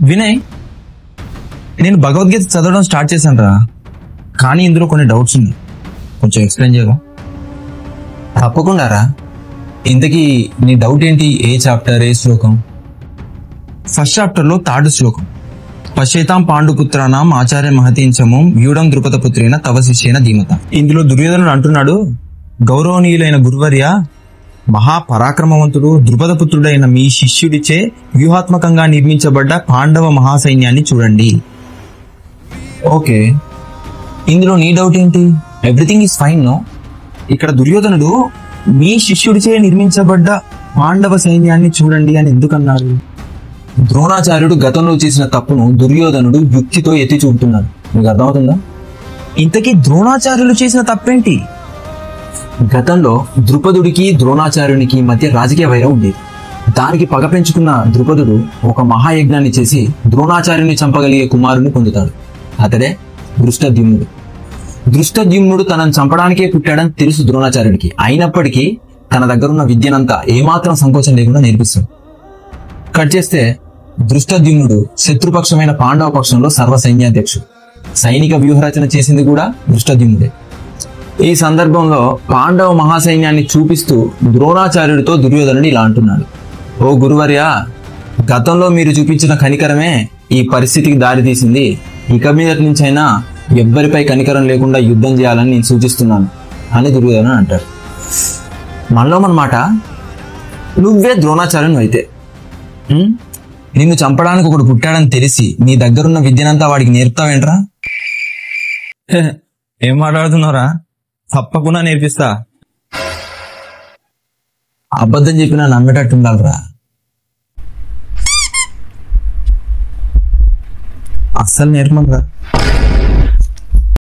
వినయ్, నేను భగవద్గీత చదవడం స్టార్ట్ చేశాను రా, కానీ ఇందులో కొన్ని డౌట్స్ ఉన్నాయి, కొంచెం ఎక్స్ప్లెయిన్ చేయవా? తప్పకుండా రా. ఇంతకీ నీ డౌట్ ఏంటి? ఏ చాప్టర్, ఏ శ్లోకం? ఫస్ట్ చాప్టర్ లో 3rd శ్లోకం, పశ్చేతాం పాండుపుత్రానాం ఆచార్య మహతీంచమం వ్యూఢం ద్రుపదపుత్రేన తవ శిష్యేన ధీమత. ఇందులో దుర్యోధనుడు అంటున్నాడు, గౌరవనీయులైన గురువర్య, మహాపరాక్రమవంతుడు ద్రుపదపుత్రుడైన మీ శిష్యుడిచే వ్యూహాత్మకంగా నిర్మించబడ్డ పాండవ మహాసైన్యాన్ని చూడండి. ఓకే, ఇందులో నీ డౌట్ ఏంటి? Everything is fine no? ఇక్కడ దుర్యోధనుడు మీ శిష్యుడిచే నిర్మించబడ్డ పాండవ సైన్యాన్ని చూడండి అని ఎందుకన్నారు? ద్రోణాచార్యుడు గతంలో చేసిన తప్పును దుర్యోధనుడు యుక్తితో ఎత్తి చూపుతున్నాడు. మీకు అర్థమవుతుందా? ఇంతకీ ద్రోణాచార్యులు చేసిన తప్పేంటి? గతంలో ద్రుపదుడికి ద్రోణాచార్యునికి మధ్య రాజకీయ వైరం ఉండేది. దానికి పగ పెంచుకున్న ద్రుపదుడు ఒక మహాయజ్ఞాన్ని చేసి ద్రోణాచార్యుని చంపగలిగే కుమారుని పొందుతాడు. అతడే దృష్టద్యుమ్నుడు. దృష్టద్యుమ్నుడు తనను చంపడానికే పుట్టాడని తెలుసు ద్రోణాచార్యుడికి. అయినప్పటికీ తన దగ్గరున్న విద్యనంతా ఏమాత్రం సంకోచం లేకుండా నేర్పిస్తాడు. కట్ చేస్తే దృష్టద్యుమ్నుడు శత్రుపక్షమైన పాండవ పక్షంలో సర్వ సైన్యాధ్యక్షుడు. సైనిక వ్యూహరచన చేసింది కూడా దృష్టద్యుమ్నుడే. ఈ సందర్భంలో పాండవ మహాసైన్యాన్ని చూపిస్తూ ద్రోణాచార్యుడితో దుర్యోధనుడు ఇలా అంటున్నాడు, ఓ గురువర్య, గతంలో మీరు చూపించిన కనికరమే ఈ పరిస్థితికి దారితీసింది. ఇక మీదటి నుంచైనా ఎవ్వరిపై కనికరం లేకుండా యుద్ధం చేయాలని నేను సూచిస్తున్నాను అని దుర్యోధనుడు అంటాడు. మనలో మనమాట, నువ్వే ద్రోణాచార్యుని అయితే నిన్ను చంపడానికి ఒకడు పుట్టాడని తెలిసి నీ దగ్గరున్న విద్యనంతా వాడికి నేర్పుతావేంట్రా? ఏం మాట్లాడుతున్నావురా? తప్పకుండా నేర్పిస్తా. అబద్ధం చెప్పినా నమ్మేటట్టు ఉండాలిరా. అస్సలు నేర్పమనరా.